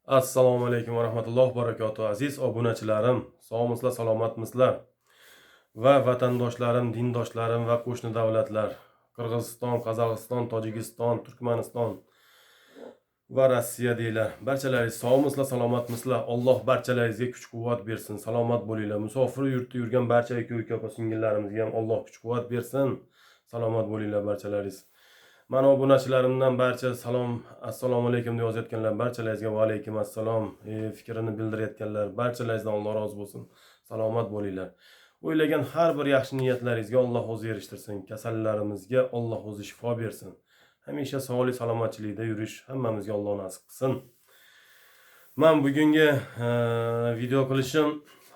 Assalomu alaykum va rahmatullohi va barakatuh. Aziz obunachilarim, sog'misizlar, salomatmisizlar? Va vatandoshlarim, dindoshlarim va qo'shni davlatlar, Qirg'iziston, Qozog'iston, Tojikiston, Turkmaniston va Rossiya deylar. Barchalaringiz sog'misizlar, salomatmisizlar? Alloh barchalaringizga kuch-quvvat bersin. Salomat bo'linglar. Musofir yurtda yurgan barcha aka-uka opa-singillarimizga ham Alloh kuch-quvvat bersin. Salomat bo'linglar barchalaringiz. Mana obunachilarimdan barcha salom, assalomu alaykum deb yozayotganlar barchalaringizga va alaykum assalom fikrini bildirayotganlar barchalaringizdan Alloh rozi bo'lsin. Salomat bo'linglar. O'ylagan har bir yaxshi niyatlaringizga Alloh o'zi erishtirsin. Kasallarimizga Alloh o'zi shifo bersin. Hamisha sog'lik salomatchilikda yurish hammamizga Alloh nasib qilsin. Men bugungi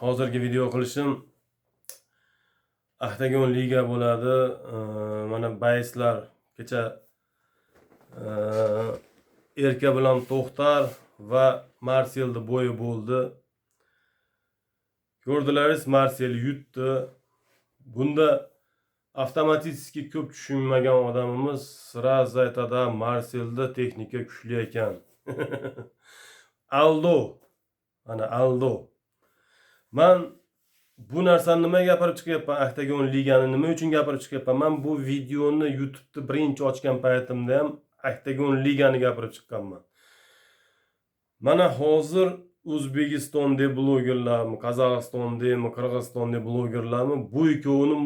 hozirgi video qilishim Octagon liga bo'ladi. Mana bayslar kecha Erka bilan To'xtar va Marselni bo'yi bo'ldi. Ko'rdilaringiz, Marsel yutdi. Bunda avtomatik ko'p tushunmagan odamimiz sразу aytadi, Marselda texnika kuchli ekan. Aldo. Mana Aldo. Men bu narsani nima gapirib chiqyapman? Octagon ligani nima uchun gapirib chiqyapman? Men bu videoni YouTube'da birinchi ochgan paytimda ham Octagon ligani gapirib chiqqanman. Mana hozir O'zbekistonda blogerlarmi, Qozog'istonda, Qirg'izistonda blogerlarmi bu ikkovining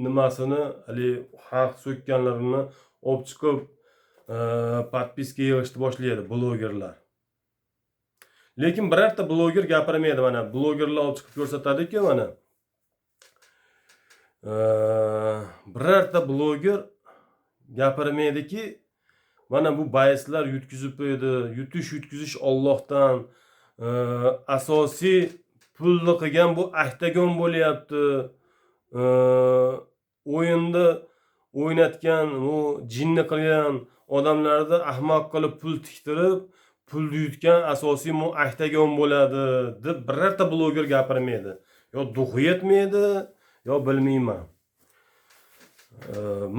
nimasini, hali haq so'kkanlarini olib chiqib podpiska yig'ishni boshlaydi blogerlar. Lekin birorta bloger gapirmaydi. Mana blogerlar olib chiqib ko'rsatadi-ku, mana birorta bloger gapirmaydiki, mana bu bayslar yutkizib qo'ydi. Yutish Allohdan. Asosiy pulni qilgan bu Octagon bo'lyapti. O'yinda o'ynatgan, u jinni qilgan odamlarni ahmoq qilib pul tiktirib, pulni yutgan asosiy mu Octagon bo'ladi deb birorta bloger gapirmaydi. Yo duxi yetmaydi, yo bilmayman.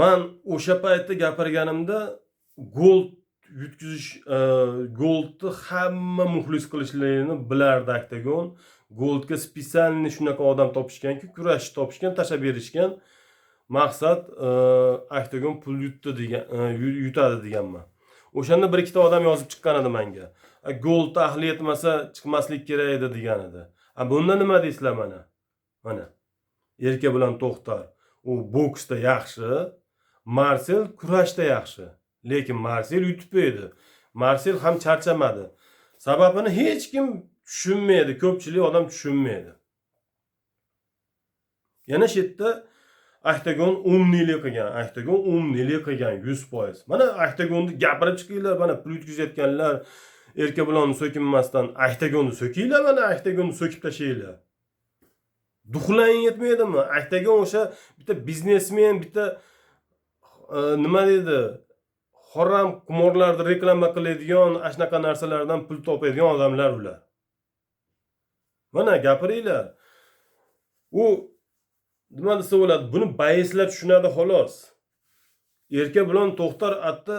Men o'sha paytda gapirganimda gol yutkizish, golni hamma muxlis qilishlarini bilardi Octagon. Golga spesialni shunaqa odam topishganki, kurashchi topishgan, tashlab berishgan. Maqsad Octagon pul yutadi deganman. O'shanda bir ikkita odam yozib chiqqan edi menga. Gol ahli yetmasa chiqmaslik kerak edi degan edi. Bunda nima deysizlar mana? Mana Erka bilan To'xtar. U boksda yaxshi, Marsel kurashda yaxshi. Lekin Marsel yutib qo'ydi. Marsel ham charchamadi. Sababini hech kim tushunmaydi, ko'pchilik odam tushunmaydi. Yana shu yerda Octagon umnilik qilgan 100%. Mana Octagonni gapirib chiqinglar, mana pul yutkazayotganlar, Erka bilan so'kinmasdan Octagonni so'kinglar, mana Octagonni so'kib tashlaylar. Duxlang yetmaydimi? Octagon o'sha bitta biznesmen, bitta nima deydi? Harom qimorlarni reklama qiladigan, ashnaqa narsalardan pul topadigan odamlar ular. Mana gapiringlar. U nima desa bo'ladi? Buni bayslar tushunadi xolos. Erka bilan To'xtar atda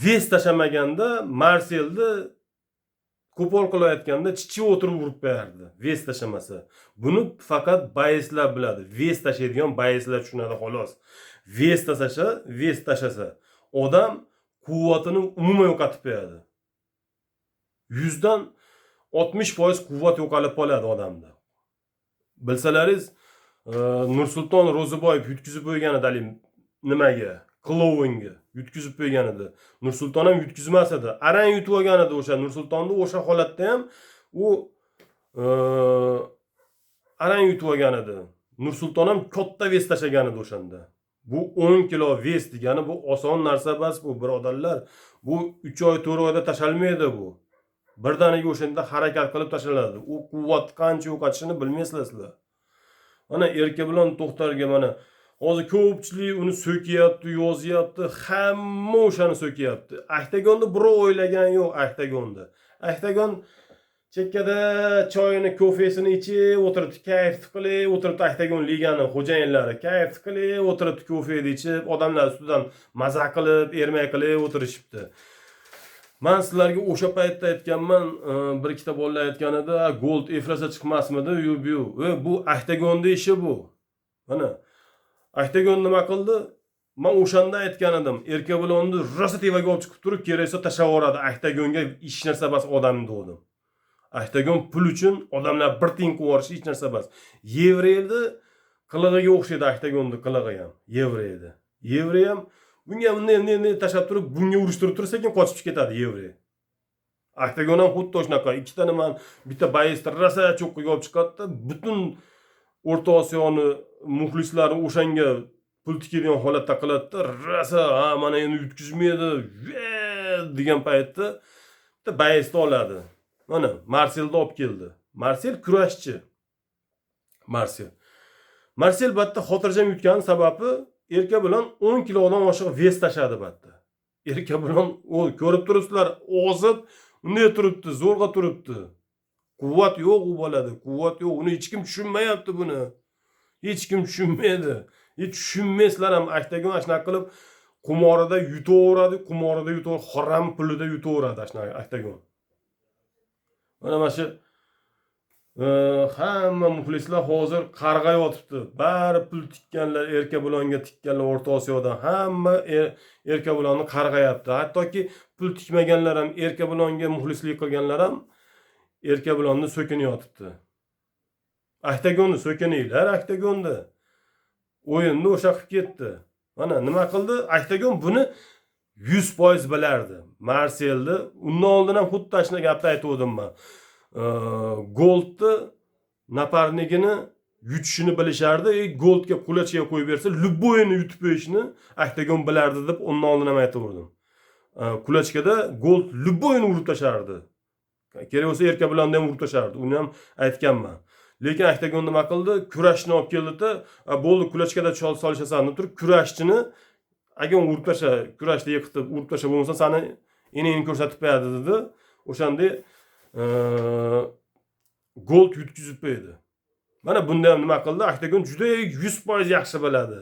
ves tashamaganda, Marselni qo'pol qilayotganda chichi o'tirib urib qo'yardi, ves tashamasa. Buni faqat bayslar biladi. Ves tashlaydigan bayslar tushunadi xolos. Ves tashasa, odam quvvatini umuman yo'qotib qo'yadi. 100dan 60% quvvat yo'qolib qoladi odamda. Bilsalaringiz, Nursulton Ro'ziboyev yutkizib qo'ygan edi nimaga? Klovonga yutkizib qo'ygan edi. Nursulton ham yutkizmas edi. Arang yutib olgan edi o'sha Nursultonni, o'sha holatda ham u arang yutib olgan edi. Nursulton ham katta ves tashagan edi o'shanda. Bu 10 kilo ves degani bu oson narsa emas bu, birodarlar. Bu 3 oy 4 oyda tashalmaydi bu. Birdaniga o'shanda harakat qilib tashlanadi. U quvvat qancha yo'qotishini bilmaysizlar. Mana Erka bilan To'xtarga mana hozir ko'pchilik uni so'kiyapti, yozyapti, hamma o'shani so'kiyapti. Octagonda birov o'ylagan yo'q Octagonda. Octagon chekkada choyini, kofesini ichib o'tiribdi, kayf qilib o'tiribdi. Octagon ligani xo'jayinlari kayf qilib o'tiribdi, kofeni ichib, odamlar ustidan maza qilib, ermak qilib o'tirishibdi. Men sizlarga o'sha paytda aytganman, bir ikkita bolalar aytgan edi, Gold efrasa chiqmasmidi, yo'q. Bu Octagonda ishi bu. Mana Octagon nima qildi? Men o'shanda aytgan edim, Erkabilonni rosa tevaga olib chiqib turib, keraksa tashlab yuboradi. Octagonga hech narsa emas odam dedim. Octagon pul uchun odamlar bir tiyin quvorish hech narsa emas. Yevreyni qilig'iga o'xshaydi Octagonni qilig'i ham. Yevreyni. Yevrey ham bunga bunday tashlab turib, bunga urishtirib tursa, sekin qochib ketadi Yevrey. Octagon ham xuddi shunaqa. Ikkita nima bitta bayisda rosa cho'qqiga olib chiqadi, butun O'rta Osiyoni muxlislari o'shanga pul tikadigan holatda qiladi, rosa mana endi yutkizmaydi degan paytda bitta bayisni oladi. Mana Marselni olib keldi. Marsel kurashchi. Marsel batta xotirjam yutgan sababi erka bilan 10 kilodan oshiq ves tashadi batta. Erka bilan o ko'rib turibsizlar, ozib unday turibdi, zo'rg'a turibdi. Quvvat yo'q u bolada, quvvat yo'q. Uni hech kim tushunmayapti buni. Hech kim tushunmaydi. Hech tushunmaysizlar ham Octagon shunaqa qilib qumorida yutaveradi, harom pulida yutaveradi shunaqa Octagon. Mana shu hamma muxlislar hozir qarg'ayotibdi. Bari pul tikkanlar, erka bilonga tikkanlar O'rta Osiyodan hamma erka bilonni qarg'ayapti. Hattoki pul tikmaganlar ham, erka bilonga muxlislik qilganlar ham erka bilonni so'kinayotibdi. Octagonni so'kininglar, Octagonni. O'yinni o'sha qilib ketdi. Mana nima qildi? Octagon buni 100% bilardi. Marselni undan oldin ham xuddi shuna gapni aytgandim men. Goldni naparnigini yutishini bilishardi. Goldga qulachga qo'yib bersa, любойni yutib qo'yishni Octagon bilardi deb undan oldin ham aytgandim. Qulachkada Gold любойni urib tashardi. Kerak bo'lsa erka bilan ham urib tashardi. Uni ham aytganman. Lekin Octagon nima qildi? Kurashni olib keldi-da, bo'ldi qulachkada solishasan deb turib, kurashchini agar urib tasha, kurashda yiqitib urib tasha bo'lmasa, seni eningni ko'rsatib qo'yadi dedi. O'shanda Gold yutkizib qo'ydi. Mana bunda ham nima qildi? Octagon juda 100% yaxshi biladi.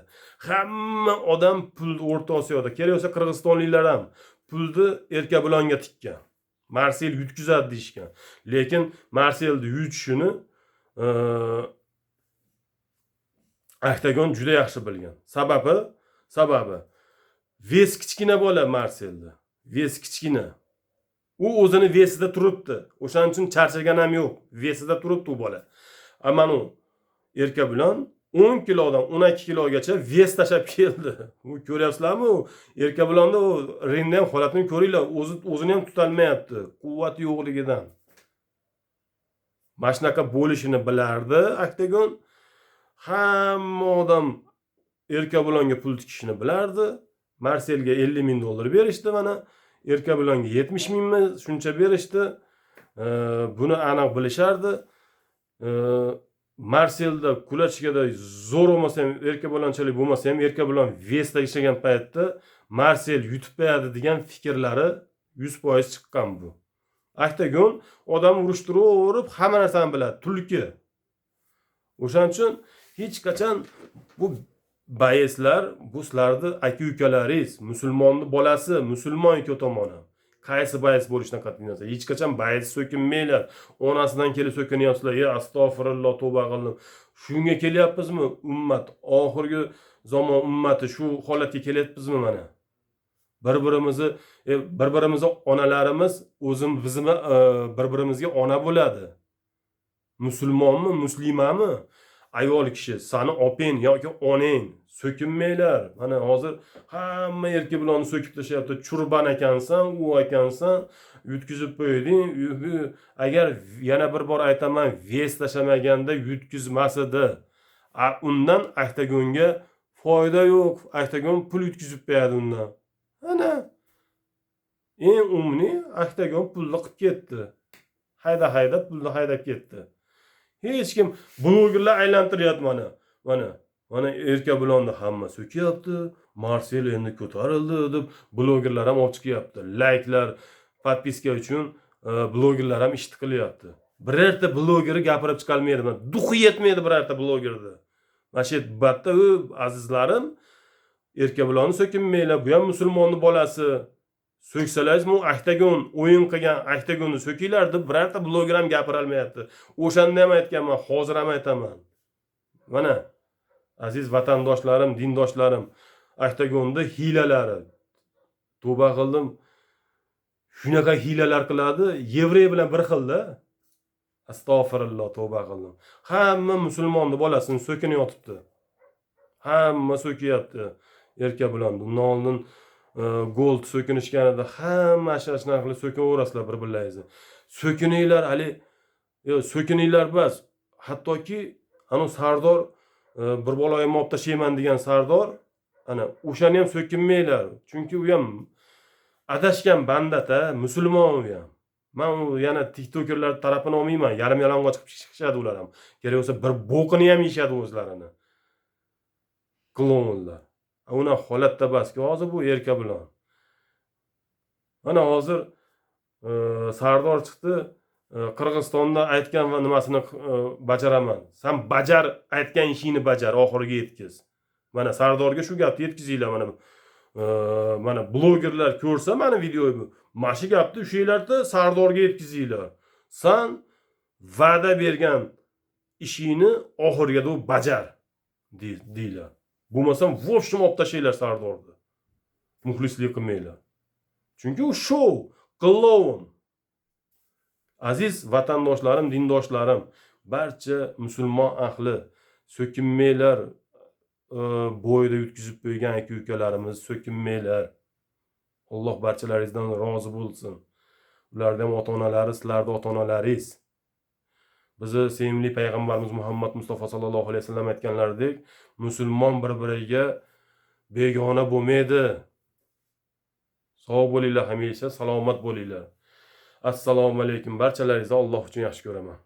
Hamma odam pul O'rta Osiyoda, kerak bo'lsa qirg'izistonliklar ham pulni erka bilonga tikkan. Marsel yutkizadi deyishgan. Lekin Marselni yutishini Octagon juda yaxshi bilgan. Sababi ves kichkina bola Marselda. Ves kichkina. U o'zini vesida turibdi. O'shaning uchun charchagan ham yo'q. Vesida turibdi u bola. Ammo erka bilan 10 kilodan 12 kilogacha ves tashab keldi. U ko'ryapsizlarmi? Erka bilanda u ringda ham holatini ko'ringlar, o'zini ham tutolmayapti, quvvati yo'qligidan. Mana shunaqa bo'lishini bilardi Octagon. Hamma odam erka bilonga pul tikishini bilardi. Marselga 50 ming dollar berishdi mana. Erka bilonga 70 mingmi shuncha berishdi. Buni aniq bilishardi. Marselda kulachkada zo'r bo'lmasa ham, erka bilonchalik bo'lmasa ham, erka bilon vesda ishlagan paytda Marsel yutib qo'yadi degan fikrlari 100% chiqqan bu. Octagon odam urushtirib, hamma narsani biladi, tulki. O'shaning uchun hech qachon bu bayislar, bu sizlarni aka-ukalaringiz, musulmonni bolasi, musulmon ikki tomoni. Qaysi bayis bo'lishidan qat'iy nazar, hech qachon bayis so'kinmanglar. Onasidan kelib so'kinyapsizlar, astag'firulloh, tavba qildim. Shunga kelyapmizmi ummat? Oxirgi zamon ummati shu holatga kelyapmizmi mana? Bir-birimizni onalarimiz bizni bir-birimizga ona bo'ladi. Musulmonmi, muslimami? Ayol kishi, sani opang yoki onang so'kinmanglar. Mana hozir hamma erkak bilan so'kib tashlayapti. Churban ekansan, u ekansan, yutkizib qo'yding. Agar yana bir bor aytaman, ves tashamaganda yutkizmasidi. Undan Octagonga foyda yo'q. Octagon pul yutkizib qo'yadi undan. Ana eng umumli Octagon pulni qilib ketdi. Hayda pulni haydab ketdi. Hech kim blogerlar aylantiryapti mana erka bilonni hamma so'kyapti. Marsel endi ko'tarildi deb blogerlar ham olib chiqyapti. Layklar, podpiska uchun blogerlar ham ish qilyapti. Birorta blogeri gapirib chiqolmaydi. Duxi yetmaydi birorta blogerda. Mana shu batda azizlarim, erka bilonni so'kinmanglar. Bu ham musulmonni bolasi. Söksalaringiz bu Octagon o'yin qilgan Octagonni sökinglar deb birorta bloger ham gapira olmayapti. O'shanda ham aytganman, hozir ham aytaman. Mana aziz vatandoshlarim, dindoshlarim, Octagonda hiylalari. Tavba qildim. Shunaqa hiylalar qiladi, yevrey bilan bir xilda. Astagfirullah, tavba qildim. Hamma musulmonni bolasini so'kinib yotibdi. Hamma so'kiyapti erka bilan. Bundan oldin gold so'kinishganida hamma ashashlarni so'kinaverasizlar bir-birlaringizni. So'kininglar, hali so'kininglar bas. Hattoki anu Sardor bir baloyimni olib tashlayman degan Sardor, ana o'shani ham so'kinmanglar. Chunki u ham adashgan banda-da, musulmon u ham. Men yana TikTokerlar tarafini olmayman. Yarim yalang'och chiqib chiqishadi ular ham. Kerak bo'lsa bir bo'qini ham yeyishadi o'zlarini. Klonlar. Una holatda baski hozir bu erka bilan. Mana hozir Sardor chiqdi, Qirg'izistonda aytgan va nimasini bajaraman. Sen bajar, aytgan ishingni bajar, oxiriga yetkiz. Mana Sardorga shu gapni yetkizinglar mana. Mana blogerlar ko'rsa mana videoyni, mana shu gapni o'shalarda Sardorga yetkizinglar. Sen va'da bergan ishingni oxiriga deb bajar deylar. Bo'lmasam voshim olib tashlaylar Sardorni. Muxlislik qilmanglar. Chunki u show, qillovun. Aziz vatandoshlarim, dindoshlarim, barcha musulmon ahli, so'kinmanglar. Bo'yida yutkizib qo'ygan aka-ukalarimiz, so'kinmanglar. Alloh barchalaringizdan rozi bo'lsin. Ularda ham ota-onalari, sizlarda ota-onalaringiz. Bizi sevimli payg'ambarimiz Muhammad Mustafa sallallohu alayhi vasallam aytganlaridek, musulmon bir-biriga begona bo'lmaydi. Sog' bo'linglar hamisha, salomat bo'linglar. Assalomu alaykum. Barchalaringizni Alloh uchun yaxshi ko'raman.